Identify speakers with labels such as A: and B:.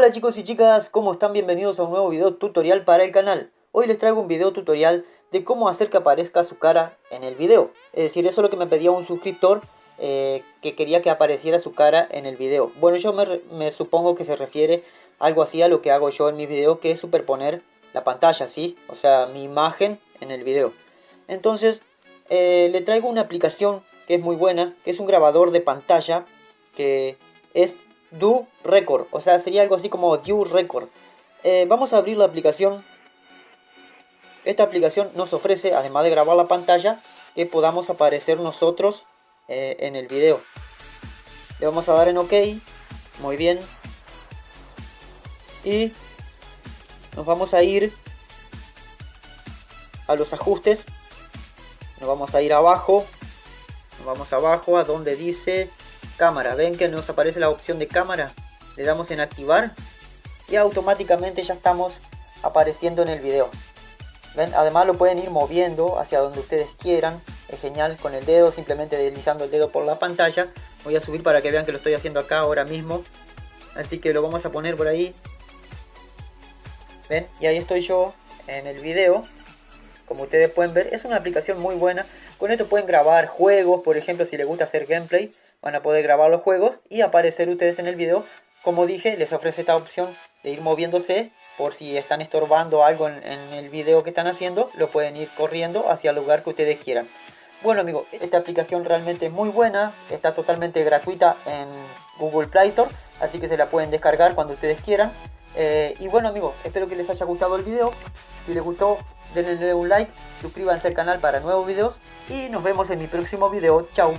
A: Hola chicos y chicas, ¿cómo están? Bienvenidos a un nuevo video tutorial para el canal. Hoy les traigo un video tutorial de cómo hacer que aparezca su cara en el video. Es decir, eso es lo que me pedía un suscriptor, que quería que apareciera su cara en el video. Bueno, yo me supongo que se refiere algo así a lo que hago yo en mis videos, que es superponer la pantalla, ¿sí? O sea, mi imagen en el video. Entonces, le traigo una aplicación que es muy buena, que es un grabador de pantalla, que es Do Record, o sea, sería algo así como Do Record. Vamos a abrir la aplicación. Esta aplicación nos ofrece, además de grabar la pantalla, que podamos aparecer nosotros en el video. Le vamos a dar en OK, muy bien. Y nos vamos a ir a los ajustes. Nos vamos a ir abajo. Nos vamos abajo a donde dice cámara. Ven que nos aparece la opción de cámara. Le damos en activar y automáticamente ya estamos apareciendo en el video. ¿Ven? Además lo pueden ir moviendo hacia donde ustedes quieran. Es genial con el dedo, simplemente deslizando el dedo por la pantalla. Voy a subir para que vean que lo estoy haciendo acá ahora mismo. Así que lo vamos a poner por ahí. ¿Ven? Y ahí estoy yo en el video. Como ustedes pueden ver, es una aplicación muy buena. Con esto pueden grabar juegos, por ejemplo, si les gusta hacer gameplay, van a poder grabar los juegos y aparecer ustedes en el video. Como dije, les ofrece esta opción de ir moviéndose, por si están estorbando algo en el video que están haciendo, lo pueden ir corriendo hacia el lugar que ustedes quieran. Bueno amigos, esta aplicación realmente es muy buena, está totalmente gratuita en Google Play Store, así que se la pueden descargar cuando ustedes quieran. Y bueno amigos, espero que les haya gustado el video. Si les gustó, denle un like, suscríbanse al canal para nuevos videos y nos vemos en mi próximo video. Chao.